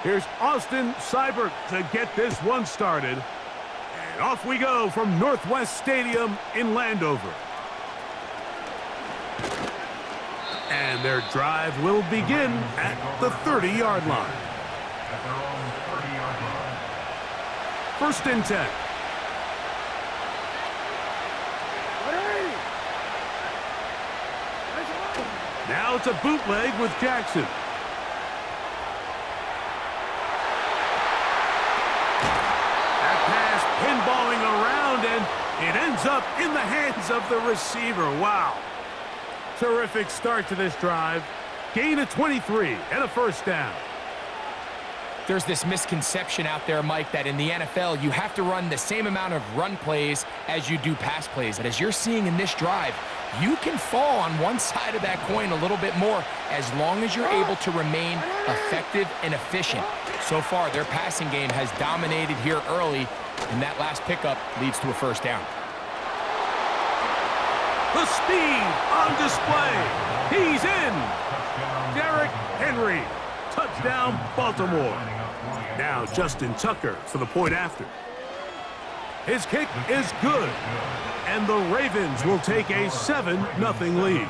Here's Austin Seibert to get this one started. And off we go from Northwest Stadium in Landover. And their drive will begin at the 30-yard line. First and 10. Now it's a bootleg with Jackson. That pass pinballing around, and it ends up in the hands of the receiver. Wow. Terrific start to this drive. Gain of 23 and a first down. There's this misconception out there, Mike, that in the NFL, you have to run the same amount of run plays as you do pass plays. And as you're seeing in this drive, you can fall on one side of that coin a little bit more as long as you're able to remain effective and efficient. So far, their passing game has dominated here early, and that last pickup leads to a first down. The speed on display. He's in. Derrick Henry. Touchdown, Baltimore. Now Justin Tucker for the point after. His kick is good. And the Ravens will take a 7-0 lead.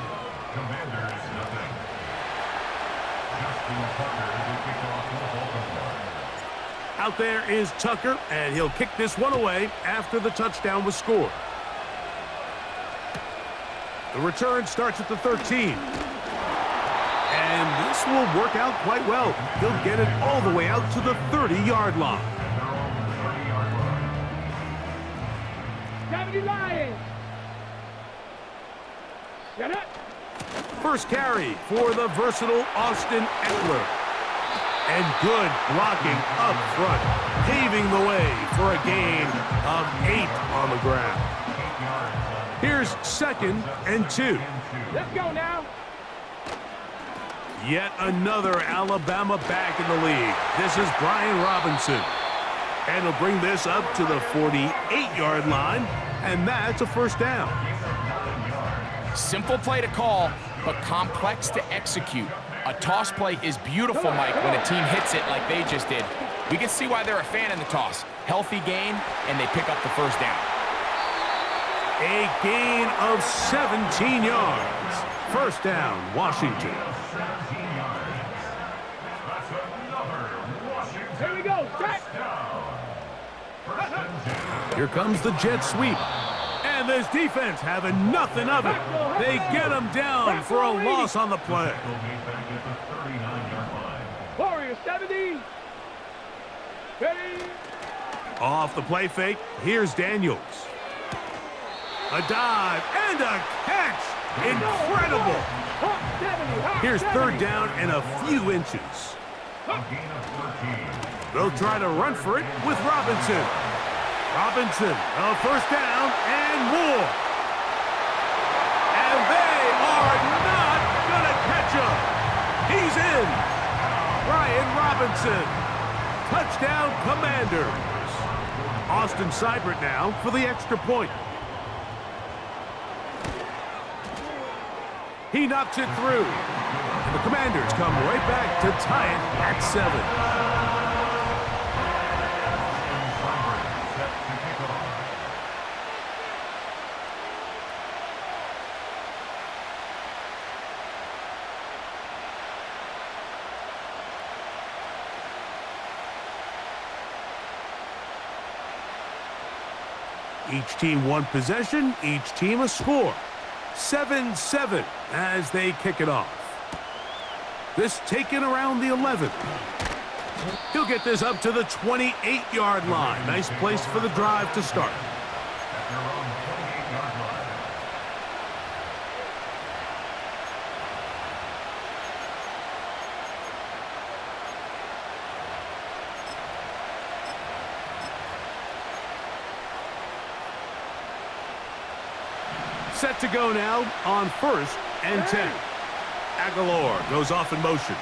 Out there is Tucker, and he'll kick this one away after the touchdown was scored. The return starts at the 13. And this will work out quite well. He'll get it all the way out to the 30-yard line. First carry for the versatile Austin Eckler. And good blocking up front, paving the way for a gain of 8 on the ground. Here's 2nd and 2. Let's go now. Yet another Alabama back in the league. This is Brian Robinson. And he'll bring this up to the 48-yard line, and that's a first down. Simple play to call, but complex to execute. A toss play is beautiful, Mike, when a team hits it like they just did. We can see why they're a fan in the toss. Healthy gain, and they pick up the first down. A gain of 17 yards. First down, Washington. Here we go. Check. Here comes the jet sweep. And this defense having nothing of it. They get him down for a loss on the play. Warriors 70. Ready. Off the play fake, here's Daniels. A dive and a catch. Incredible. Here's third down and a few inches. They'll try to run for it with Robinson. Robinson, a first down and more. And they are not going to catch him. He's in. Brian Robinson. Touchdown, Commanders. Austin Seibert now for the extra point. He knocks it through. And the Commanders come right back to tie it at 7. Each team one possession, each team a score. 7-7 as they kick it off. This taken around the 11. He'll get this up to the 28-yard line. Nice place for the drive to start. Set to go now on 1st and 10. Aguilar goes off in motion.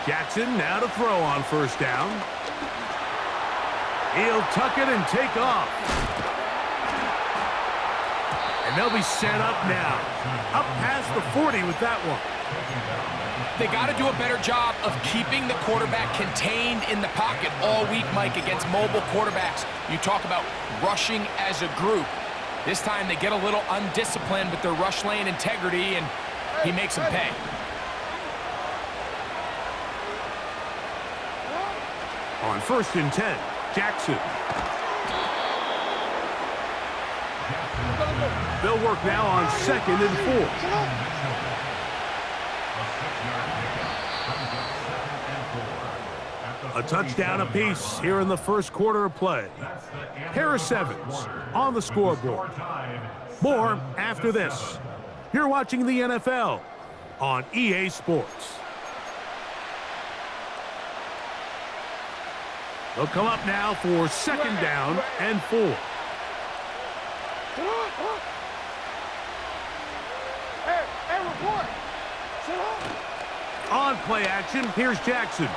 Jackson now to throw on first down. He'll tuck it and take off. And they'll be set up now. Up past the 40 with that one. They got to do a better job of keeping the quarterback contained in the pocket all week, Mike, against mobile quarterbacks. You talk about rushing as a group. This time they get a little undisciplined with their rush lane integrity, and he makes them pay. On 1st and 10, Jackson. They'll work now on 2nd and 4. A touchdown apiece here in the first quarter of play. Harris Evans on the scoreboard. More after this. You're watching the NFL on EA Sports. They'll come up now for 2nd down and 4. On play action, here's Jackson.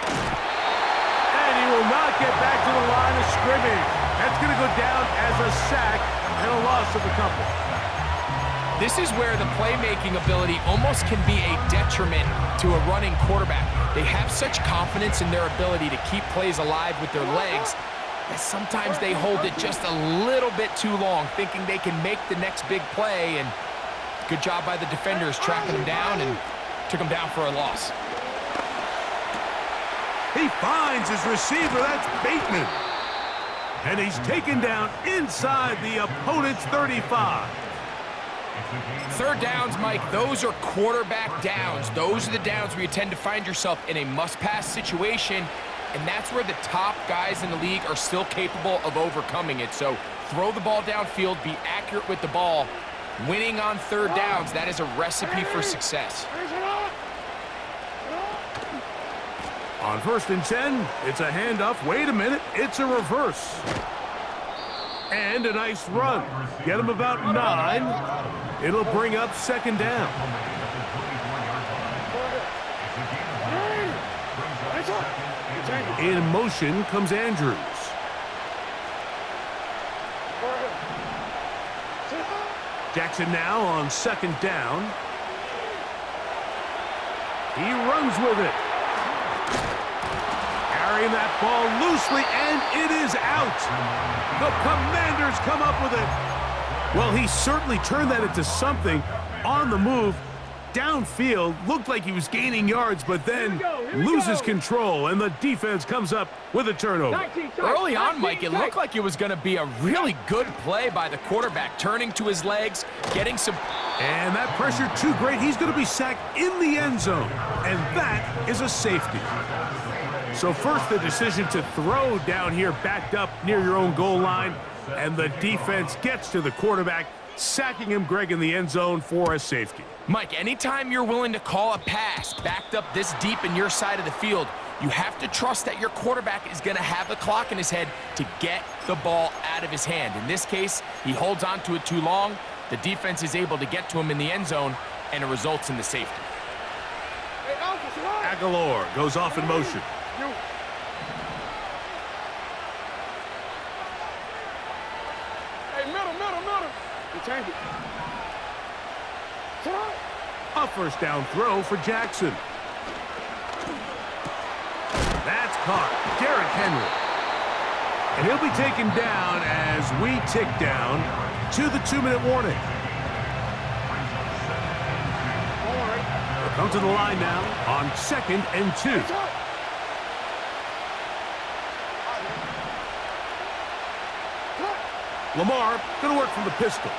And he will not get back to the line of scrimmage. That's going to go down as a sack and a loss of a couple. This is where the playmaking ability almost can be a detriment to a running quarterback. They have such confidence in their ability to keep plays alive with their legs that sometimes they hold it just a little bit too long, thinking they can make the next big play, and good job by the defenders tracking him down and took him down for a loss. He finds his receiver, that's Bateman. And he's taken down inside the opponent's 35. 3rd downs, Mike, those are quarterback downs. Those are the downs where you tend to find yourself in a must-pass situation, and that's where the top guys in the league are still capable of overcoming it. So throw the ball downfield, be accurate with the ball. Winning on 3rd downs, that is a recipe for success. On 1st and 10, it's a handoff. Wait a minute, it's a reverse. And a nice run. Get him about 9. It'll bring up 2nd down. In motion comes Andrews. Jackson now on 2nd down. He runs with it. Carrying that ball loosely, and it is out. The Commanders come up with it. Well, he certainly turned that into something on the move. Downfield, looked like he was gaining yards, but then loses control, and the defense comes up with a turnover. Early on, Mike, it looked like it was going to be a really good play by the quarterback, turning to his legs, getting some... And that pressure too great. He's going to be sacked in the end zone, and that is a safety. So first, the decision to throw down here, backed up near your own goal line, and the defense gets to the quarterback, sacking him, Greg, in the end zone for a safety. Mike, anytime you're willing to call a pass backed up this deep in your side of the field, you have to trust that your quarterback is going to have the clock in his head to get the ball out of his hand. In this case, he holds on to it too long. The defense is able to get to him in the end zone, and it results in the safety. Aguilar goes off in motion. A 1st down throw for Jackson. That's caught. Derrick Henry. And he'll be taken down as we tick down to the 2-minute warning. We'll come to the line now on 2nd and 2. Lamar going to work from the pistol.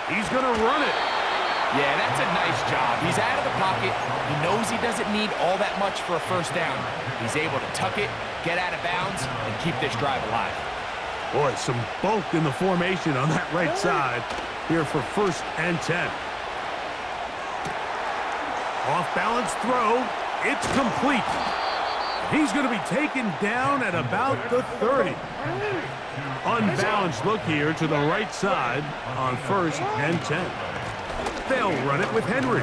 He's going to run it. Yeah, that's a nice job. He's out of the pocket. He knows he doesn't need all that much for a 1st down. He's able to tuck it, get out of bounds, and keep this drive alive. Boy, some bulk in the formation on that right side here for 1st and 10. Off-balance throw. It's complete. He's going to be taken down at about the 30. Unbalanced look here to the right side on 1st and 10. They'll run it with Henry.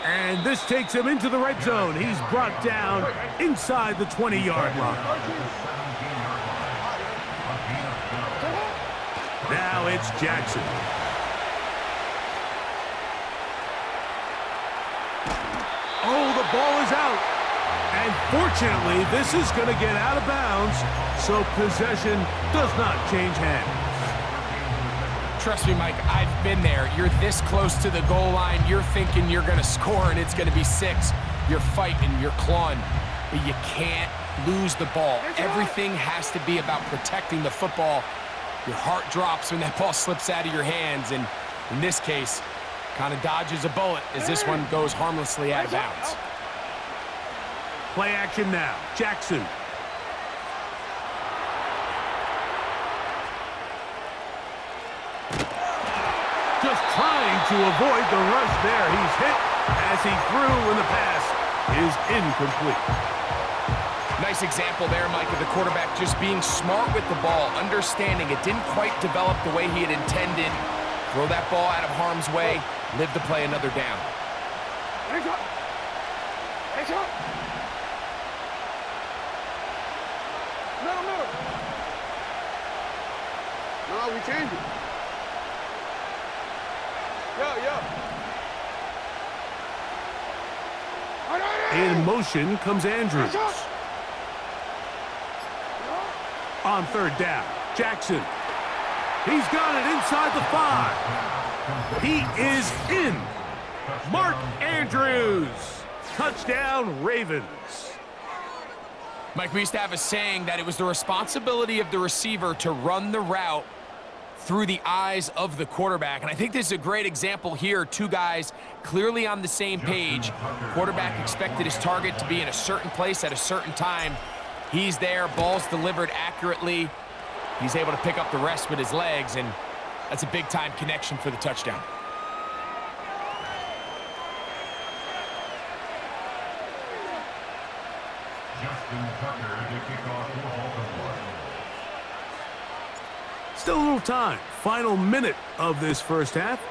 And this takes him into the red zone. He's brought down inside the 20-yard line. It's Jackson. Oh, the ball is out. And fortunately, this is going to get out of bounds, so possession does not change hands. Trust me, Mike, I've been there. You're this close to the goal line. You're thinking you're going to score, and it's going to be 6. You're fighting, you're clawing, but you can't lose the ball. Everything has to be about protecting the football. Your heart drops when that ball slips out of your hands, and in this case, kind of dodges a bullet as this one goes harmlessly out of bounds. Play action now. Jackson. Just trying to avoid the rush there. He's hit as he threw when the pass is incomplete. Nice example there, Mike, of the quarterback just being smart with the ball, understanding it didn't quite develop the way he had intended. Throw that ball out of harm's way, live to play another down. Hands up. Hands up. No. No, we change it. In motion comes Andrews. On third down, Jackson. He's got it inside the 5. He is in. Mark Andrews. Touchdown, Ravens. Mike, we used to have a saying that it was the responsibility of the receiver to run the route through the eyes of the quarterback. And I think this is a great example here. 2 guys clearly on the same page. Quarterback expected his target to be in a certain place at a certain time. He's there, ball's delivered accurately. He's able to pick up the rest with his legs, and that's a big-time connection for the touchdown. Still a little time. Final minute of this first half.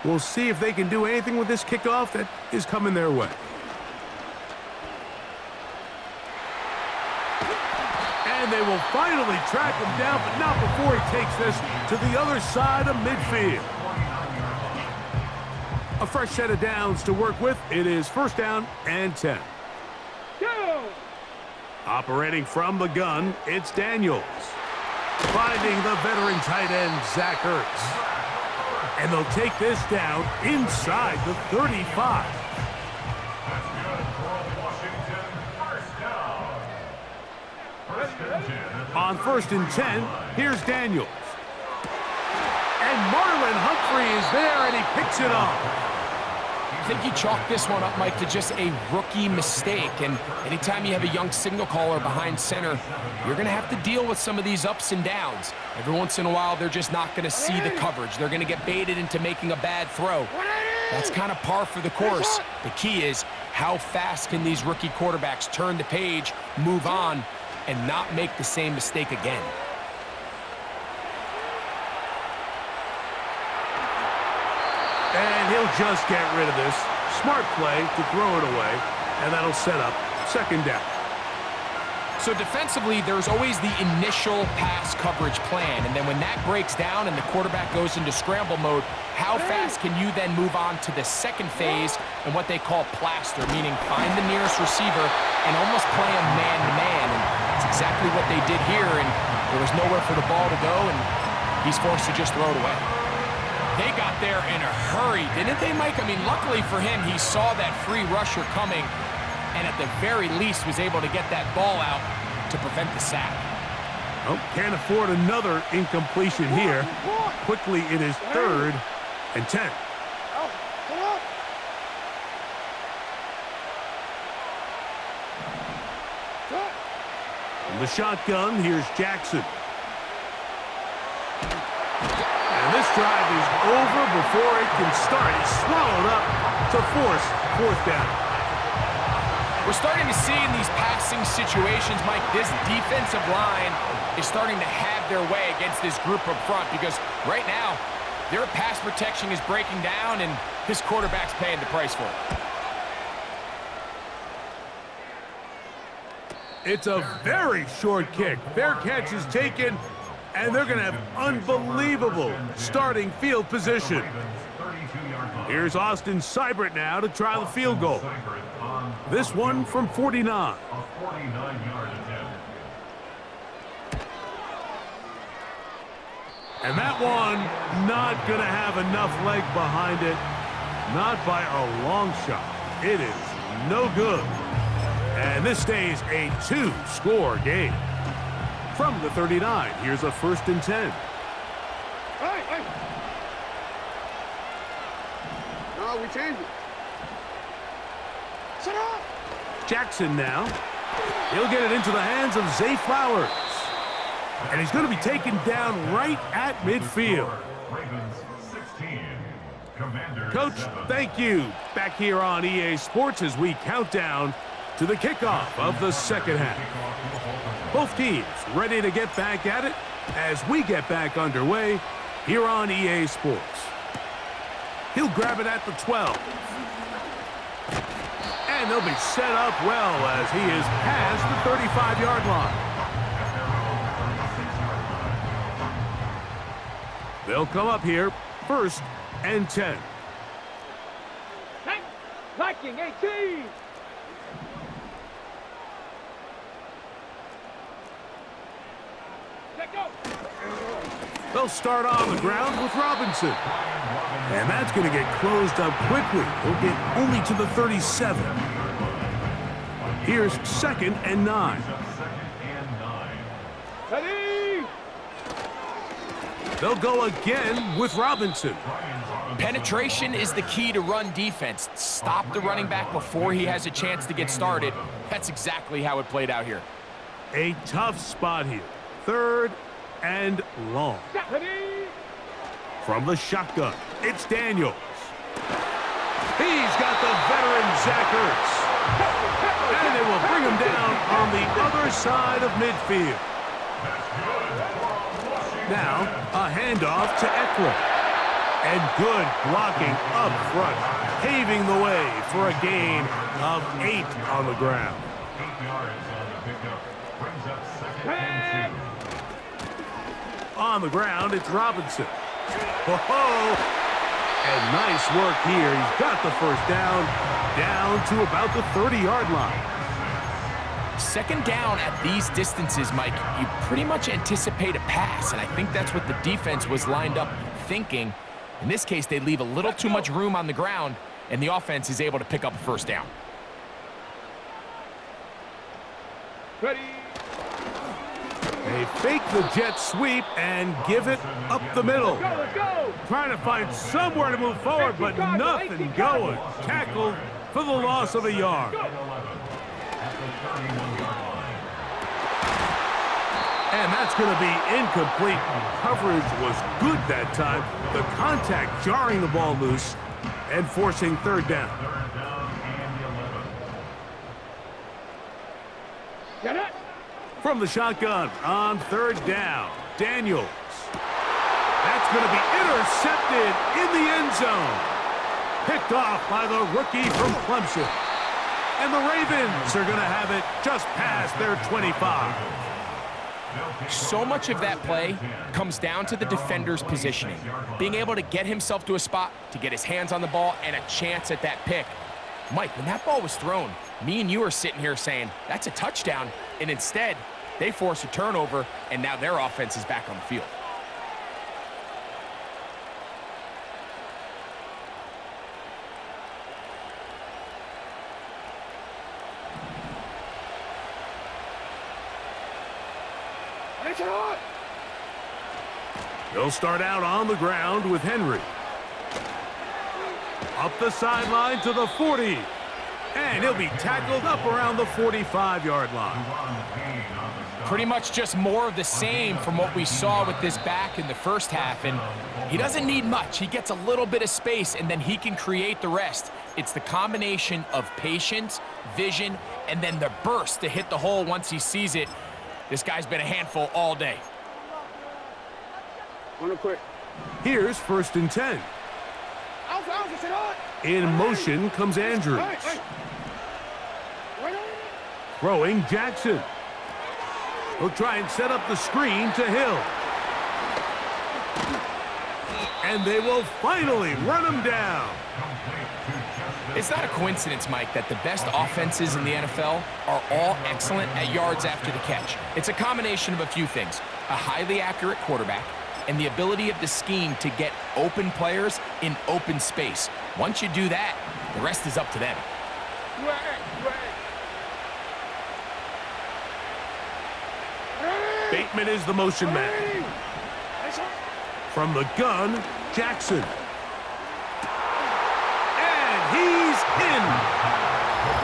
We'll see if they can do anything with this kickoff that is coming their way. And they will finally track him down, but not before he takes this to the other side of midfield. A fresh set of downs to work with. It is first down and 10. Go! Operating from the gun, it's Daniels. Finding the veteran tight end, Zach Ertz. And they'll take this down inside the 35. On first and 10, here's Daniels. And Marlon Humphrey is there, and he picks it up. I think you chalk this one up, Mike, to just a rookie mistake. And anytime you have a young signal caller behind center, you're going to have to deal with some of these ups and downs. Every once in a while, they're just not going to see the coverage. They're going to get baited into making a bad throw. That's kind of par for the course. The key is how fast can these rookie quarterbacks turn the page, move on, and not make the same mistake again. And he'll just get rid of this. Smart play to throw it away, and that'll set up second down. So defensively, there's always the initial pass coverage plan, and then when that breaks down and the quarterback goes into scramble mode, how fast can you then move on to the second phase and what they call plaster, meaning find the nearest receiver and almost play them man-to-man. And that's exactly what they did here, and there was nowhere for the ball to go, and he's forced to just throw it away. They got there in a hurry, didn't they, Mike? I mean, luckily for him, he saw that free rusher coming and at the very least was able to get that ball out to prevent the sack. Oh, can't afford another incompletion here. Quickly, it is third and 10. From the shotgun, here's Jackson. And this drive is over before it can start. He's swallowed up to force fourth down. We're starting to see in these passing situations, Mike, this defensive line is starting to have their way against this group up front because right now, their pass protection is breaking down and this quarterback's paying the price for it. It's a very short kick. Fair catch is taken, And they're going to have unbelievable starting field position. Here's Austin Seibert now to try the field goal. This one from 49. And that one not going to have enough leg behind it. Not by a long shot. It is no good. And this stays a 2-score game. From the 39, here's a 1st and 10. Hey! No, we changed it. Shut up! Jackson now. He'll get it into the hands of Zay Flowers. And he's going to be taken down right at midfield. Coach, thank you. Back here on EA Sports as we count down to the kickoff of the second half. Both teams ready to get back at it as we get back underway here on EA Sports. He'll grab it at the 12. And they'll be set up well as he is past the 35-yard line. They'll come up here, 1st and 10. Viking 18! Let go! They'll start on the ground with Robinson. And that's going to get closed up quickly. He'll get only to the 37. Here's 2nd and 9. Ready! They'll go again with Robinson. Penetration is the key to run defense. Stop the running back before he has a chance to get started. That's exactly how it played out here. A tough spot here. 3rd and long. Ready! From the shotgun, it's Daniels. He's got the veteran Zach Ertz. And they will bring him down on the other side of midfield. Now, a handoff to Eckler. And good blocking up front, paving the way for a gain of 8 on the ground. On the ground, it's Robinson. Oh, and nice work here. He's got the 1st down to about the 30-yard line. 2nd down at these distances, Mike, you pretty much anticipate a pass, and I think that's what the defense was lined up thinking. In this case, they leave a little too much room on the ground, and the offense is able to pick up a 1st down. Ready! They fake the jet sweep and give it up the middle. Let's go! Trying to find somewhere to move forward, but nothing going. Tackled for the loss of a yard. And that's going to be incomplete. Coverage was good that time. The contact jarring the ball loose and forcing 3rd down. Get it! From the shotgun on 3rd down, Daniels. That's going to be intercepted in the end zone. Picked off by the rookie from Clemson. And the Ravens are going to have it just past their 25. So much of that play comes down to the defender's positioning, being able to get himself to a spot, to get his hands on the ball, and a chance at that pick. Mike, when that ball was thrown, me and you are sitting here saying, that's a touchdown, and instead, they force a turnover, and now their offense is back on the field. They'll start out on the ground with Henry. Up the sideline to the 40. And he'll be tackled up around the 45-yard line. Pretty much just more of the same from what we saw with this back in the 1st half. And he doesn't need much. He gets a little bit of space, and then he can create the rest. It's the combination of patience, vision, and then the burst to hit the hole once he sees it. This guy's been a handful all day. Real quick. Here's 1st and 10. In motion comes Andrews. Throwing Jackson. He'll try and set up the screen to Hill. And they will finally run him down. It's not a coincidence, Mike, that the best offenses in the NFL are all excellent at yards after the catch. It's a combination of a few things: a highly accurate quarterback and the ability of the scheme to get open players in open space. Once you do that, the rest is up to them. Bateman is the motion man. From the gun, Jackson. And he's in.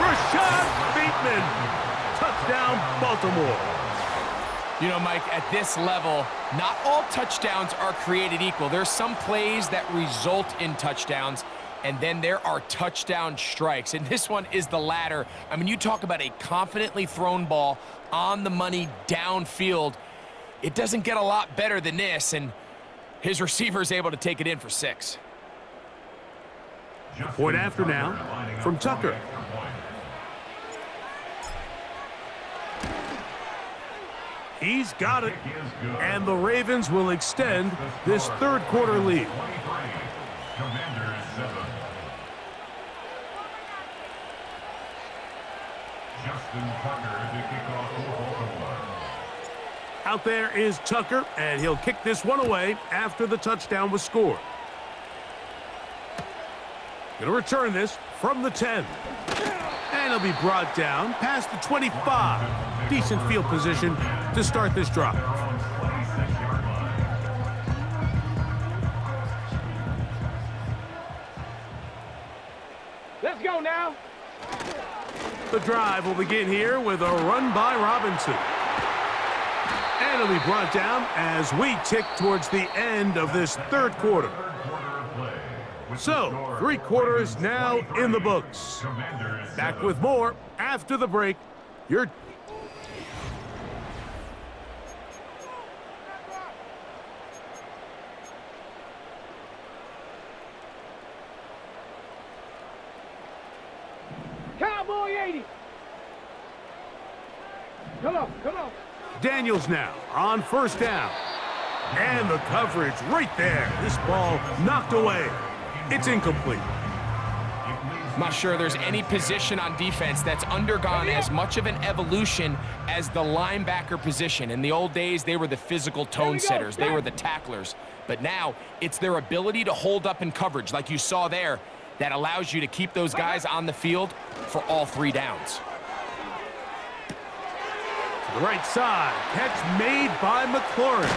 Rashad Bateman. Touchdown, Baltimore. You know, Mike, at this level, not all touchdowns are created equal. There's some plays that result in touchdowns, and then there are touchdown strikes. And this one is the latter. I mean, you talk about a confidently thrown ball on the money downfield. It doesn't get a lot better than this, and his receiver is able to take it in for 6. Point after now from Tucker. He's got it, and the Ravens will extend this third quarter lead. Out there is Tucker, and he'll kick this one away after the touchdown was scored. Gonna return this from the 10. And he'll be brought down past the 25. Decent field position to start this drive. Let's go now. The drive will begin here with a run by Robinson. And it'll be brought down as we tick towards the end of this third quarter. So, 3 quarters now in the books. Back with more after the break. Cowboy 80. Come on, come on. Daniels now on first down. And the coverage right there. This ball knocked away. It's incomplete. I'm not sure there's any position on defense that's undergone as much of an evolution as the linebacker position. In the old days, they were the physical tone setters. They were the tacklers. But now, it's their ability to hold up in coverage, like you saw there, that allows you to keep those guys on the field for all 3 downs. To the right side, catch made by McLaurin.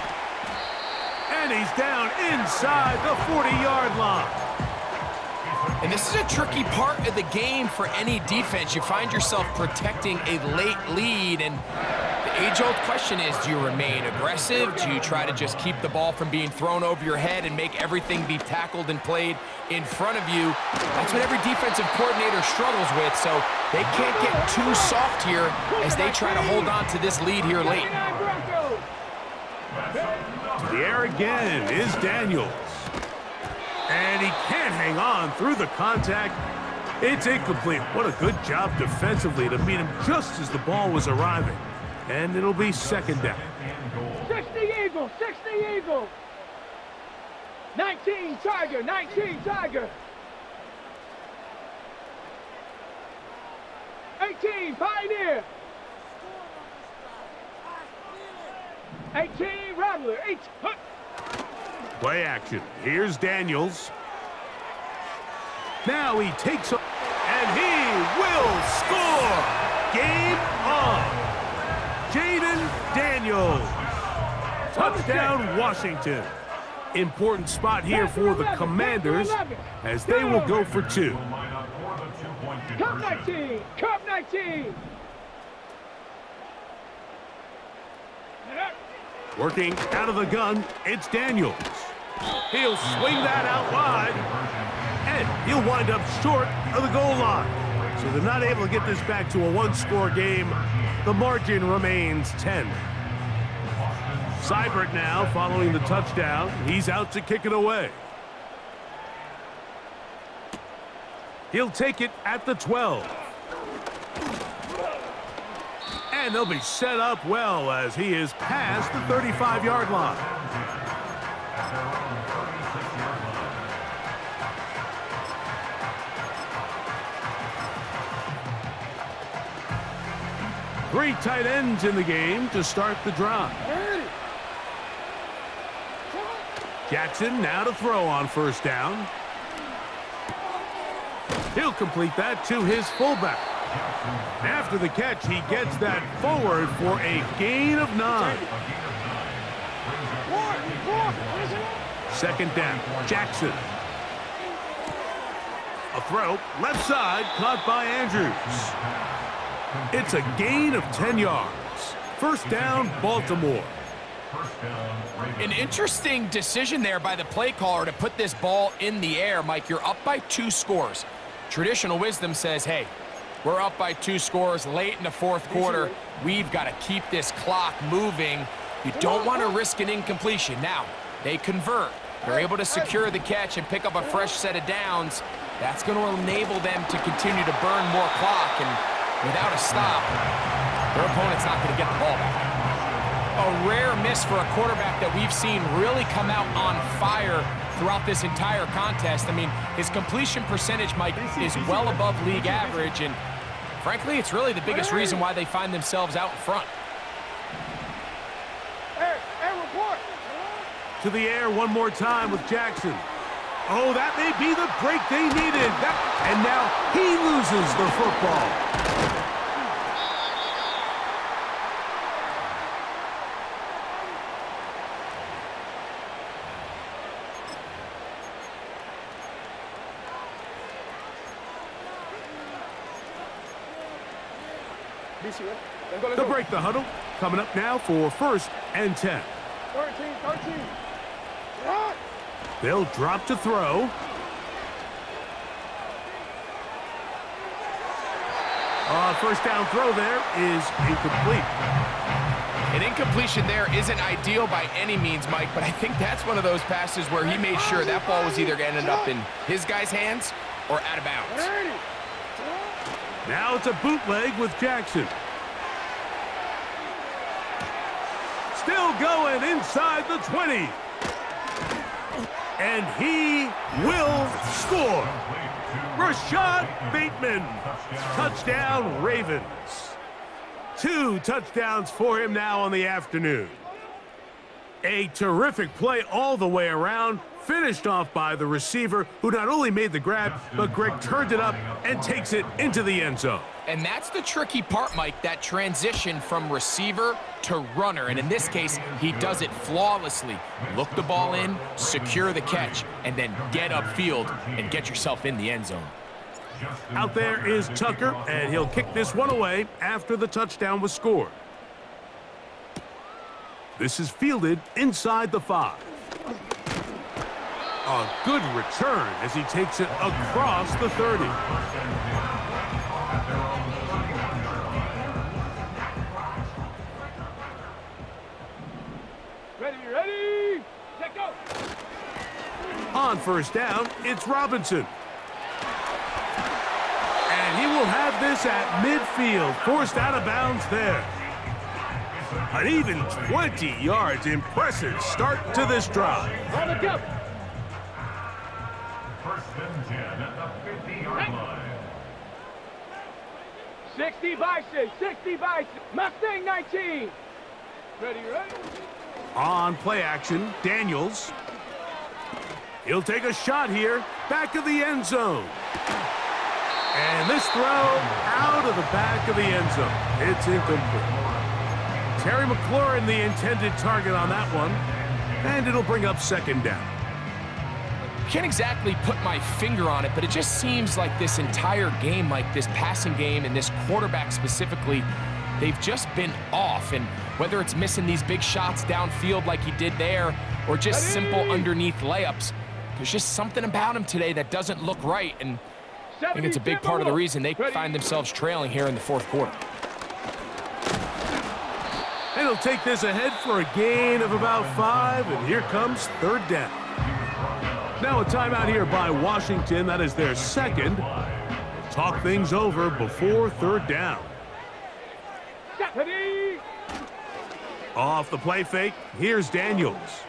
And he's down inside the 40-yard line. And this is a tricky part of the game for any defense. You find yourself protecting a late lead, and the age-old question is, do you remain aggressive? Do you try to just keep the ball from being thrown over your head and make everything be tackled and played in front of you? That's what every defensive coordinator struggles with, so they can't get too soft here as they try to hold on to this lead here late. To the air again is Daniels. And he can't hang on through the contact. It's incomplete. What a good job defensively to meet him just as the ball was arriving. And it'll be second down. 60 Eagle, 60 Eagle. 19 Tiger, 19 Tiger. 18 Pioneer. 18 Rattler, 8. Play action. Here's Daniels. Now he takes up, and he will score. Game on. Jaden Daniels. Touchdown, Washington. Important spot here for the Commanders as they will go for 2. Cup 19, Cup 19. Working out of the gun, it's Daniels. He'll swing that out wide, and he'll wind up short of the goal line. So they're not able to get this back to a 1-score game. The margin remains 10. Seibert now following the touchdown. He's out to kick it away. He'll take it at the 12. And they'll be set up well as he is past the 35-yard line. Three tight ends in the game to start the drive. Jackson now to throw on first down. He'll complete that to his fullback. After the catch, he gets that forward for a gain of 9. Second down, Jackson. A throw, left side, caught by Andrews. It's a gain of 10 yards. First down, Baltimore. An interesting decision there by the play caller to put this ball in the air. Mike, you're up by 2 scores. Traditional wisdom says, hey, we're up by 2 scores late in the fourth quarter. We've got to keep this clock moving. You don't want to risk an incompletion. Now, they convert. They're able to secure the catch and pick up a fresh set of downs. That's going to enable them to continue to burn more clock. And without a stop, their opponent's not going to get the ball back. A rare miss for a quarterback that we've seen really come out on fire throughout this entire contest. I mean, his completion percentage, Mike, is well above league average, and frankly, it's really the biggest reason why they find themselves out in front. To the air one more time with Jackson. Oh, that may be the break they needed. And now he loses the football. To break the huddle, coming up now for 1st and 10. 13. They'll drop to throw. First down throw there is incomplete. An incompletion there isn't ideal by any means, Mike, but I think that's one of those passes where he made sure that ball was either going to end up in his guy's hands or out of bounds. Now it's a bootleg with Jackson. Still going inside the 20. And he will score. Rashad Bateman. Touchdown, Ravens. 2 touchdowns for him now on the afternoon. A terrific play all the way around, finished off by the receiver, who not only made the grab, but Greg turned it up and takes it into the end zone. And that's the tricky part, Mike, that transition from receiver to runner. And in this case, he does it flawlessly. Look the ball in, secure the catch, and then get upfield and get yourself in the end zone. Out there is Tucker, and he'll kick this one away after the touchdown was scored. This is fielded inside the 5. A good return as he takes it across the 30. Ready, set go. On first down, it's Robinson. And he will have this at midfield, forced out of bounds there. An even 20 yards. Impressive start to this drive. On the go. 1st and 10 at the 50-yard line. 60 Bison, 60 Bison. Mustang 19. Ready. On play action, Daniels. He'll take a shot here, back of the end zone. And this throw out of the back of the end zone. It's incomplete. Terry McLaurin, the intended target on that one. And it'll bring up 2nd down. Can't exactly put my finger on it, but it just seems like this entire game, like this passing game and this quarterback specifically, they've just been off. And whether it's missing these big shots downfield like he did there or just simple underneath layups, there's just something about him today that doesn't look right. And I think it's a big part of the reason they find themselves trailing here in the 4th quarter. And he'll take this ahead for a gain of about 5, and here comes 3rd down. Now a timeout here by Washington. That is their 2nd. We'll talk things over before 3rd down. Off the play fake, here's Daniels.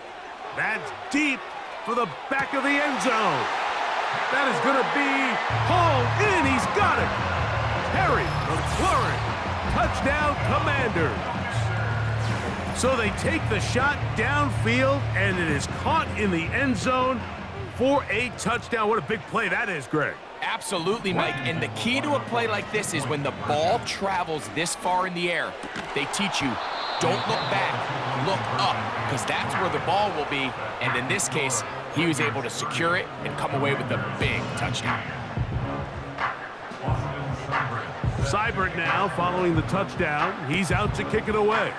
That's deep for the back of the end zone. That is going to be hauled in. He's got it. Terry McLaurin Touchdown, Commanders. So they take the shot downfield, and it is caught in the end zone for a touchdown. What a big play that is, Greg. Absolutely, Mike. And the key to a play like this is when the ball travels this far in the air, they teach you, don't look back, look up, because that's where the ball will be. And in this case, he was able to secure it and come away with a big touchdown. Seibert now following the touchdown. He's out to kick it away.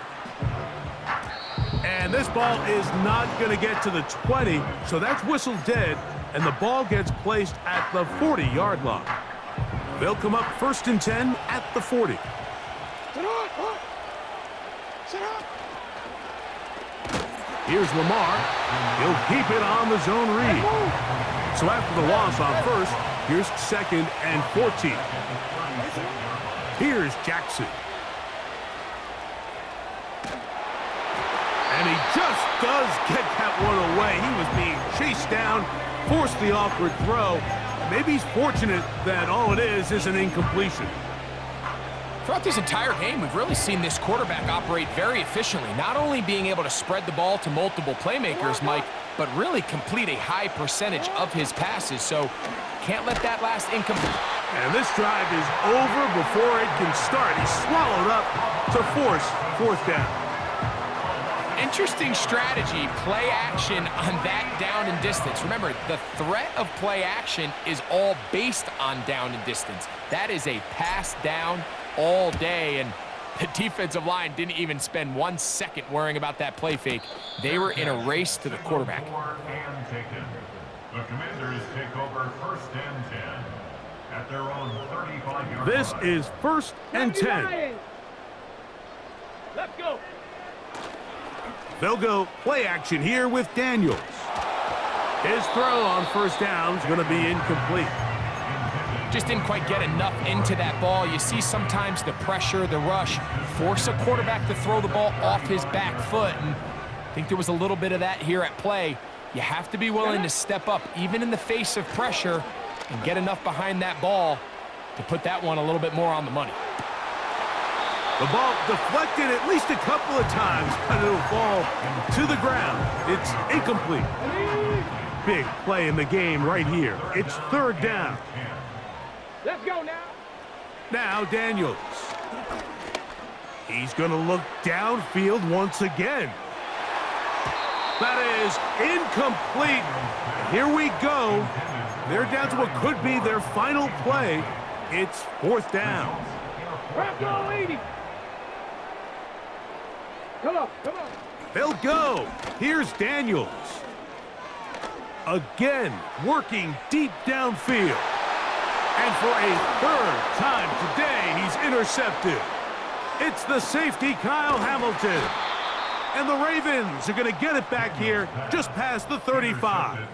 And this ball is not going to get to the 20, so that's whistled dead, and the ball gets placed at the 40-yard line. They'll come up 1st and 10 at the 40. Here's Lamar. He'll keep it on the zone read. So after the loss on 1st, here's 2nd and 14. Here's Jackson. And he just does get that one away. He was being chased down, forced the awkward throw. Maybe he's fortunate that all it is an incompletion. Throughout this entire game, we've really seen this quarterback operate very efficiently, not only being able to spread the ball to multiple playmakers, Mike, but really complete a high percentage of his passes. So can't let that last incomplete. And this drive is over before it can start. He's swallowed up to force 4th down. Interesting strategy, play action on that down and distance. Remember, the threat of play action is all based on down and distance. That is a pass down all day, and the defensive line didn't even spend 1 second worrying about that play fake. They were in a race to the quarterback. The Commanders take over 1st and 10 at their own 35-yard line. This is 1st and 10. Let's go. They'll go play action here with Daniels. His throw on 1st down is going to be incomplete. Just didn't quite get enough into that ball. You see sometimes the pressure, the rush, force a quarterback to throw the ball off his back foot. And I think there was a little bit of that here at play. You have to be willing to step up, even in the face of pressure, and get enough behind that ball to put that one a little bit more on the money. The ball deflected at least a couple of times, but it'll fall to the ground. It's incomplete. Big play in the game right here. It's 3rd down. Let's go now. Now Daniels. He's going to look downfield once again. That is incomplete. Here we go. They're down to what could be their final play. It's 4th down. Go 80. Come on, come on. They'll go. Here's Daniels. Again, working deep downfield. And for a 3rd time today, he's intercepted. It's the safety, Kyle Hamilton. And the Ravens are going to get it back here just past the 35.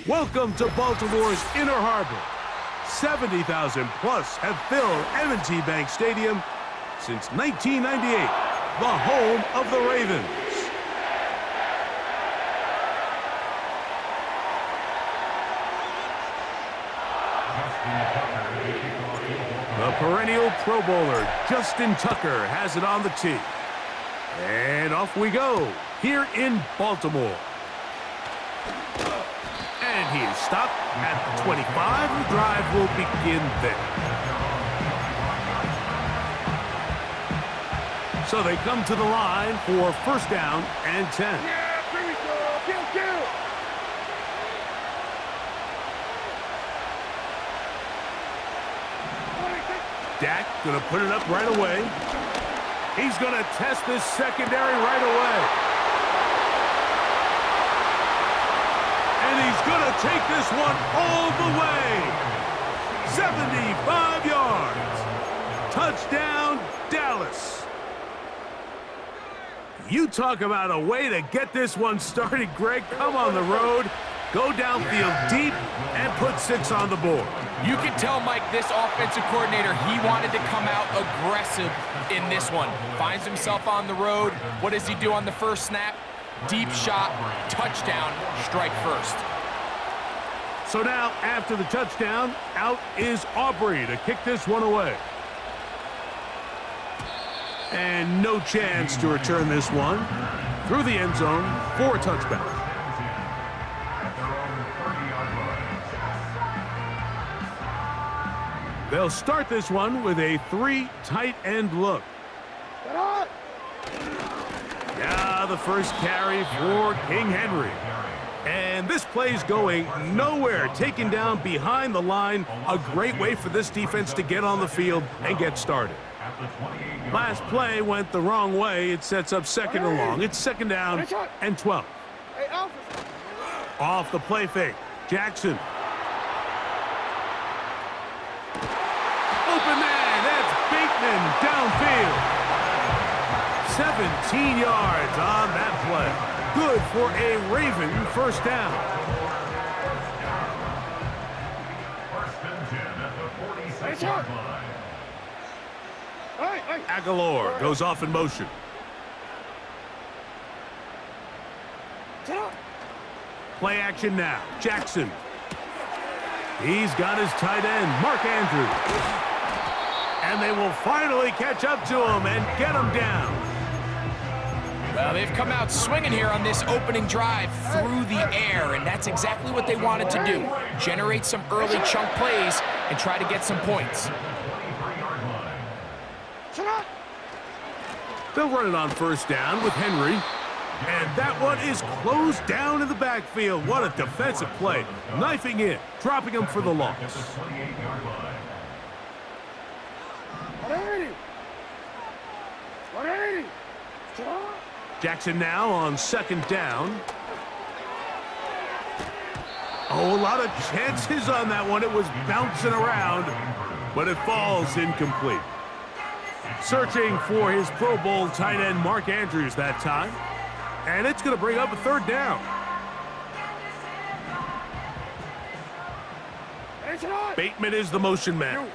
Welcome to Baltimore's Inner Harbor. 70,000 plus have filled M&T Bank Stadium since 1998, the home of the Ravens. The perennial Pro Bowler, Justin Tucker, has it on the tee. And off we go, here in Baltimore. And he is stopped at the 25. The drive will begin there. So they come to the line for 1st down and 10. Yeah, here we go. Kill, kill. Dak going to put it up right away. He's going to test this secondary right away. And he's going to take this one all the way. 75 yards. Touchdown, Dallas. You talk about a way to get this one started, Greg. Come on the road, go downfield deep, and put 6 on the board. You can tell, Mike, this offensive coordinator, he wanted to come out aggressive in this one. Finds himself on the road. What does he do on the first snap? Deep shot, touchdown, strike first. So now, after the touchdown, out is Aubrey to kick this one away. And no chance to return this one through the end zone for a touchback. They'll start this one with a 3 tight end look. Yeah, the first carry for King Henry. And this play's going nowhere, taken down behind the line. A great way for this defense to get on the field and get started. Last play went the wrong way. It sets up second and long. It's second down and 12. Off the play fake. Jackson. Open man. That's Bateman downfield. 17 yards on that play. Good for a Raven first down. First and 10 at the 46-yard line. Aguilar goes off in motion. Play action now. Jackson. He's got his tight end, Mark Andrews. And they will finally catch up to him and get him down. Well, they've come out swinging here on this opening drive through the air, and that's exactly what they wanted to do. Generate some early chunk plays and try to get some points. They'll run it on first down with Henry. And that one is closed down in the backfield. What a defensive play. Knifing in, dropping him for the loss. Jackson now on second down. Oh, a lot of chances on that one. It was bouncing around, but it falls incomplete. Searching for his Pro Bowl tight end, Mark Andrews, that time. And it's going to bring up a third down. Bateman is the motion man.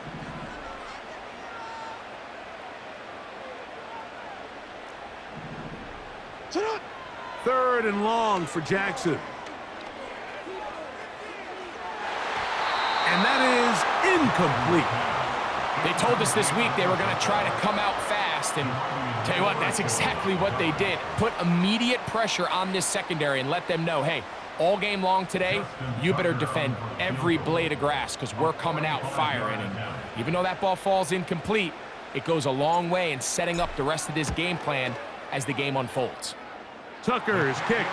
Third and long for Jackson. And that is incomplete. They told us this week they were going to try to come out fast, and tell you what, that's exactly what they did. Put immediate pressure on this secondary and let them know, hey, all game long today, you better defend every blade of grass because we're coming out firing. And even though that ball falls incomplete, it goes a long way in setting up the rest of this game plan as the game unfolds. Tucker's kick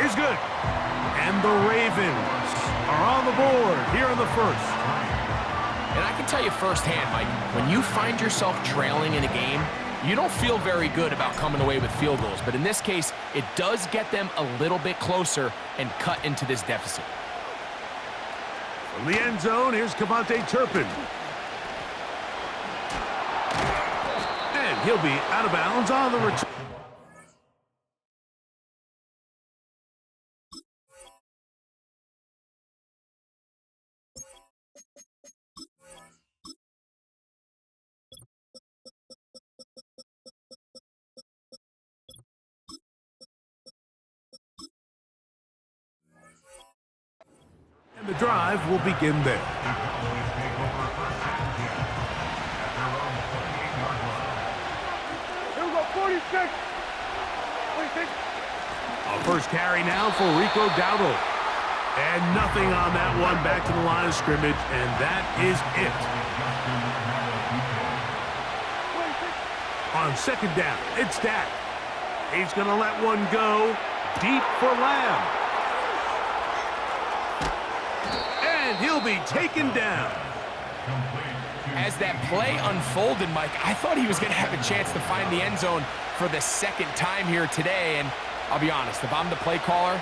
is good. And the Ravens are on the board here in the first. And I can tell you firsthand, Mike, when you find yourself trailing in a game, you don't feel very good about coming away with field goals. But in this case, it does get them a little bit closer and cut into this deficit. From the end zone, here's Cavante Turpin. And he'll be out of bounds on the return. The drive will begin there. Here we go, 46. A first carry now for Rico Dowdle. And nothing on that one, back to the line of scrimmage, and that is it. On second down, it's Dak. He's going to let one go deep for Lamb. And he'll be taken down. As that play unfolded, Mike, I thought he was going to have a chance to find the end zone for the second time here today. And I'll be honest, if I'm the play caller,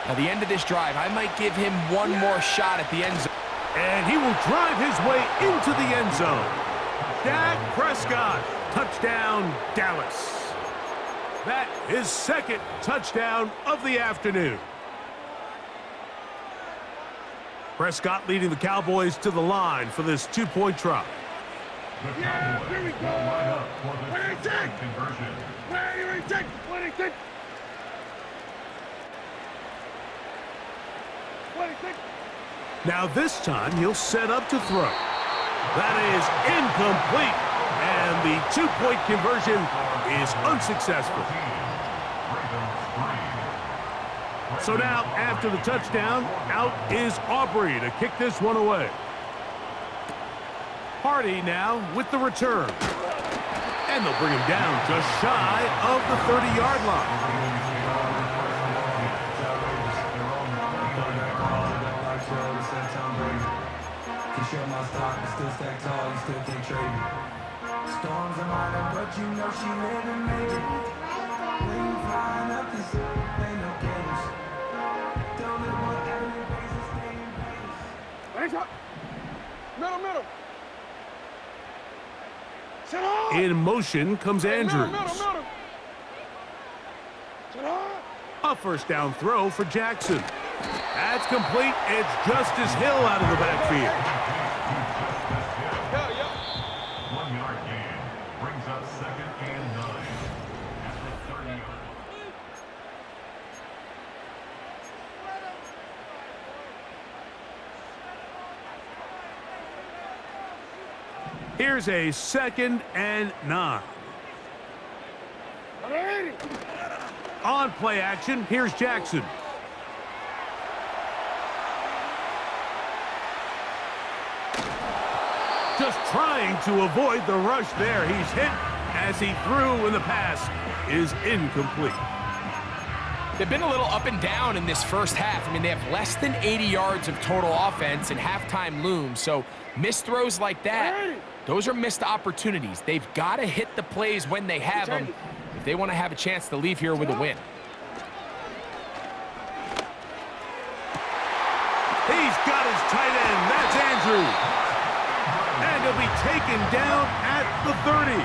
at the end of this drive, I might give him one more shot at the end zone. And he will drive his way into the end zone. Dak Prescott, touchdown, Dallas. That is second touchdown of the afternoon. Prescott leading the Cowboys to the line for this two-point try. The Cowboys will line up for the two-point conversion. Now this time he'll set up to throw. That is incomplete. And the two-point conversion is unsuccessful. So now, after the touchdown, out is Aubrey to kick this one away. Hardy now with the return. And they'll bring him down just shy of the 30-yard line. Storms are mine, but you know she live and made it. When you flying up this, ain't no games. Don't live on every basis, stay in pace. Hands up. Middle. Sit on. In motion comes Andrews. Middle. Sit on. A first down throw for Jackson. That's complete. It's Justice Hill out of the backfield. 1 yard gain brings up 2nd and 9 at the 30 yard. Here's a 2nd and 9. On play action, here's Jackson. Just trying to avoid the rush there. He's hit as he threw, and the pass is incomplete. They've been a little up and down in this first half. I mean, they have less than 80 yards of total offense, and halftime looms. So missed throws like that, those are missed opportunities. They've got to hit the plays when they have them if they want to have a chance to leave here with a win. He's got his tight end. That's Andrews. And he'll be taken down at the 30.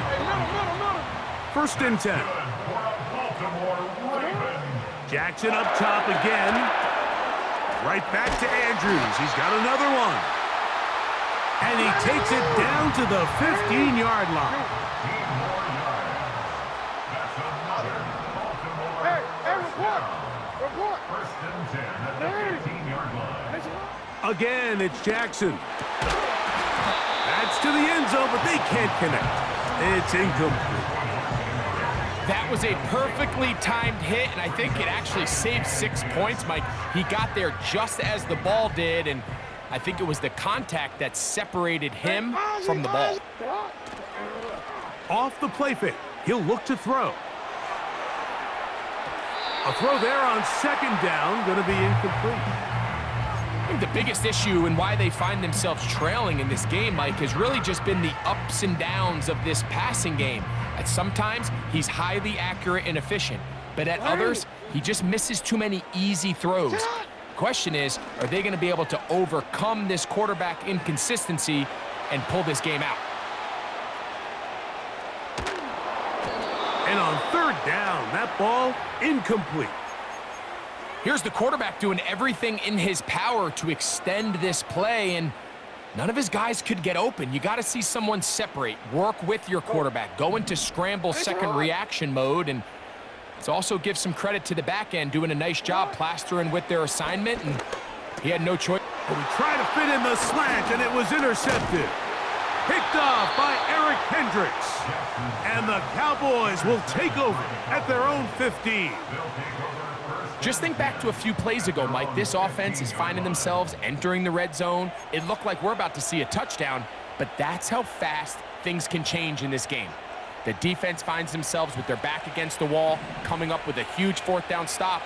First and 10. Jackson up top again. Right back to Andrews. He's got another one. And he takes it down to the 15-yard line. Report. First and 10 at the 15-yard line. Again, it's Jackson. That's to the end zone, but they can't connect. It's incomplete. That was a perfectly timed hit, and I think it actually saved 6 points, Mike. He got there just as the ball did, and I think it was the contact that separated him from the ball. Off the play fake, he'll look to throw. A throw there on 2nd down, going to be incomplete. I think the biggest issue and why they find themselves trailing in this game, Mike, has really just been the ups and downs of this passing game. At sometimes, he's highly accurate and efficient, but at others, he just misses too many easy throws. The question is, are they going to be able to overcome this quarterback inconsistency and pull this game out? And on 3rd down, that ball incomplete. Here's the quarterback doing everything in his power to extend this play, and none of his guys could get open. You got to see someone separate, work with your quarterback, go into scramble second reaction mode, and let's also give some credit to the back end doing a nice job plastering with their assignment, and he had no choice. He tried to fit in the slant, and it was intercepted. Picked off by Eric Hendricks. And the Cowboys will take over at their own 15. Just think back to a few plays ago, Mike. This offense is finding themselves entering the red zone. It looked like we're about to see a touchdown, but that's how fast things can change in this game. The defense finds themselves with their back against the wall, coming up with a huge 4th down stop.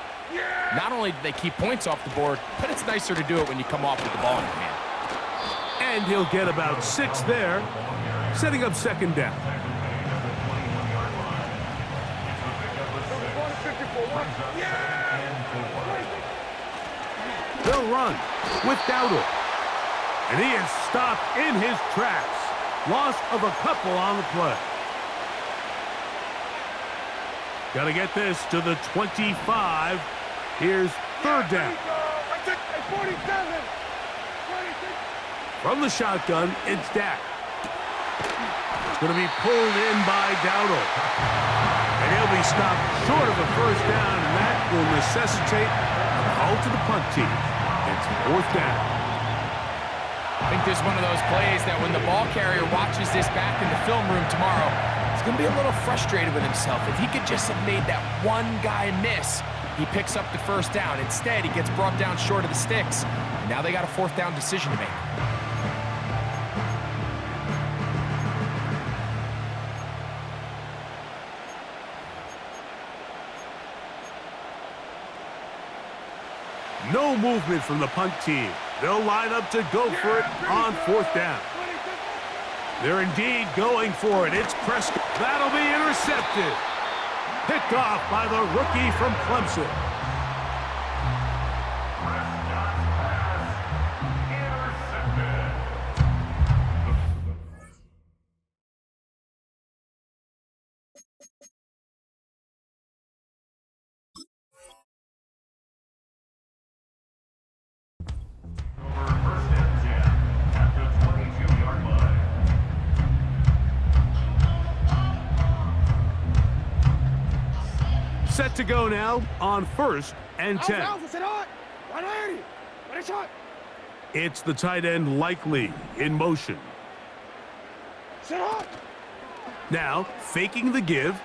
Not only do they keep points off the board, but it's nicer to do it when you come off with the ball in your hand. And he'll get about 6 there, setting up second down. They'll run with Dowdle. And he is stopped in his tracks. Loss of a couple on the play. Got to get this to the 25. Here's third down. From the shotgun, it's Dak. It's going to be pulled in by Dowdle. And he'll be stopped short of the first down, and that will necessitate a call to the punt team. It's fourth down. I think this is one of those plays that when the ball carrier watches this back in the film room tomorrow, he's going to be a little frustrated with himself. If he could just have made that one guy miss, he picks up the first down. Instead, he gets brought down short of the sticks, and now they got a fourth down decision to make. No movement from the punt team. They'll line up to go for it on fourth down. They're indeed going for it. It's Prescott. That'll be intercepted. Picked off by the rookie from Clemson. Set to go now on 1st and 10. It's the tight end Likely in motion. Now faking the give.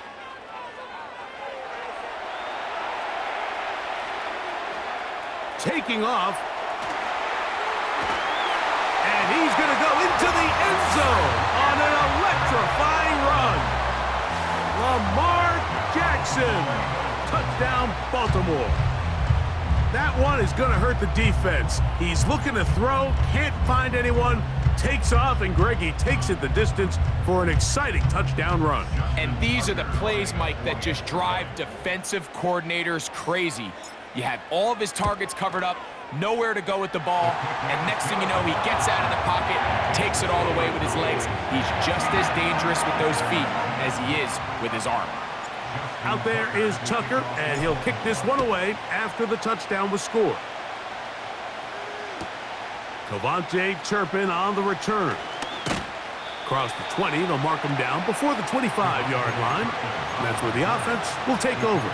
Taking off. And he's going to go into the end zone on an electrifying run. Lamar Jackson. Touchdown, Baltimore. That one is going to hurt the defense. He's looking to throw, can't find anyone, takes off, and Greggy takes it the distance for an exciting touchdown run. And these are the plays, Mike, that just drive defensive coordinators crazy. You have all of his targets covered up, nowhere to go with the ball, and next thing you know, he gets out of the pocket, takes it all the way with his legs. He's just as dangerous with those feet as he is with his arm. Out there is Tucker, and he'll kick this one away after the touchdown was scored. Cavante Turpin on the return. Across the 20, they'll mark him down before the 25-yard line. And that's where the offense will take over.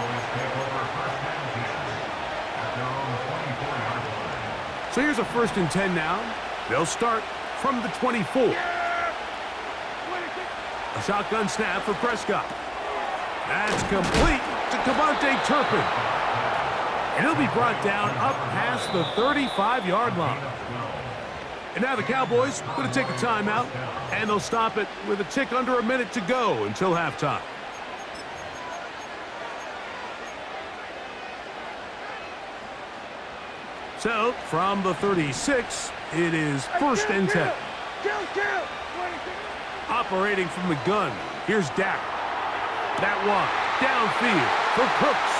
So here's a 1st and 10 now. They'll start from the 24. A shotgun snap for Prescott. That's complete to Cavante Turpin. And he'll be brought down up past the 35-yard line. And now the Cowboys are going to take a timeout, and they'll stop it with a tick under a minute to go until halftime. So, from the 36, it is 1st and 10. Operating from the gun, here's Dak. That one, downfield for Cooks.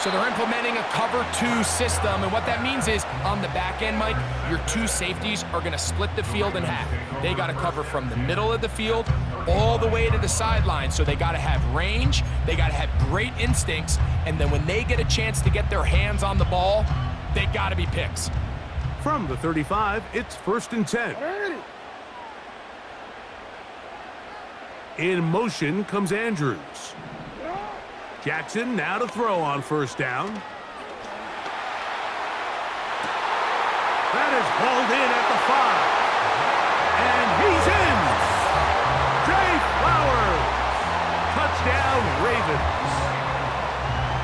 So they're implementing a cover 2 system, and what that means is on the back end, Mike, your 2 safeties are going to split the field in half. They got to cover from the middle of the field all the way to the sideline, so they got to have range, they got to have great instincts, and then when they get a chance to get their hands on the ball, they got to be picks. From the 35, it's 1st and 10. In motion comes Andrews. Jackson now to throw on 1st down. That is hauled in at the 5. And he's in! Jay Flowers! Touchdown, Ravens.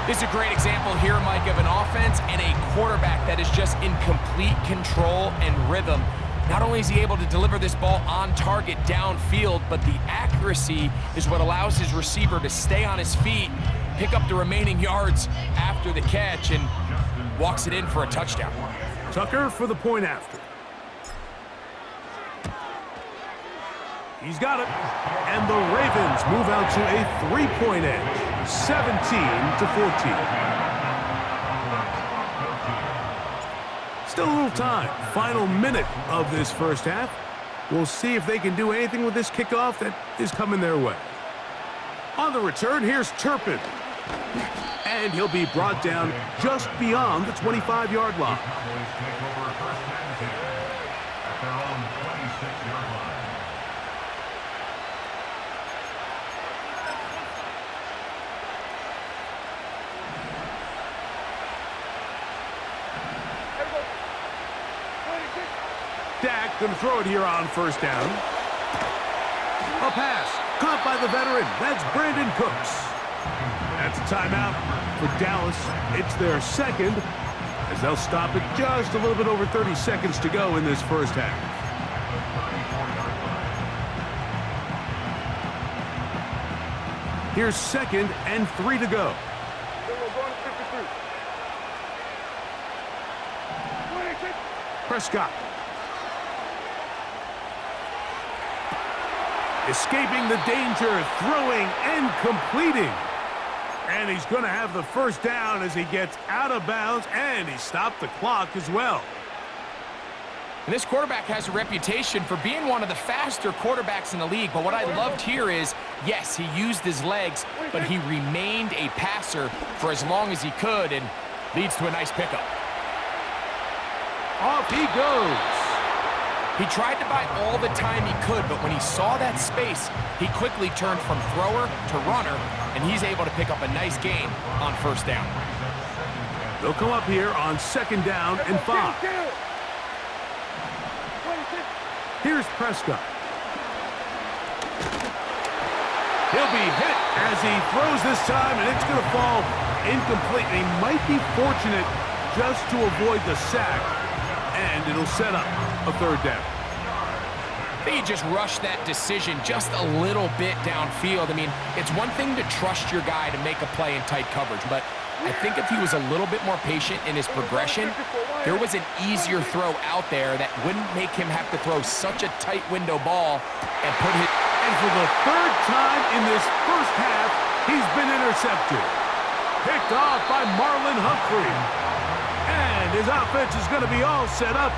This is a great example here, Mike, of an offense and a quarterback that is just in complete control and rhythm. Not only is he able to deliver this ball on target downfield, but the accuracy is what allows his receiver to stay on his feet pick up the remaining yards after the catch and walks it in for a touchdown. Tucker for the point after. He's got it. And the Ravens move out to a 3-point edge, 17-14. Still a little time. Final minute of this first half. We'll see if they can do anything with this kickoff that is coming their way. On the return, here's Turpin. And he'll be brought down just beyond the 25-yard line. Dak going to throw it here on first down. A pass caught by the veteran. That's Brandon Cooks. That's a timeout for Dallas. It's their second, as they'll stop it just a little bit over 30 seconds to go in this first half. Here's 2nd and 3 to go. Prescott. Escaping the danger, throwing and completing. And he's going to have the first down as he gets out of bounds, and he stopped the clock as well. And this quarterback has a reputation for being one of the faster quarterbacks in the league, but what I loved here is, yes, he used his legs, but he remained a passer for as long as he could, and leads to a nice pickup. Off he goes. He tried to buy all the time he could, but when he saw that space, he quickly turned from thrower to runner, and he's able to pick up a nice gain on first down. They'll come up here on 2nd down and 5. Here's Prescott. He'll be hit as he throws this time, and it's going to fall incomplete. He might be fortunate just to avoid the sack, and it'll set up a 3rd down. I think he just rushed that decision just a little bit downfield. I mean, it's one thing to trust your guy to make a play in tight coverage, but I think if he was a little bit more patient in his progression, there was an easier throw out there that wouldn't make him have to throw such a tight window ball and put it. And for the 3rd time in this first half, he's been intercepted. Picked off by Marlon Humphrey. And his offense is going to be all set up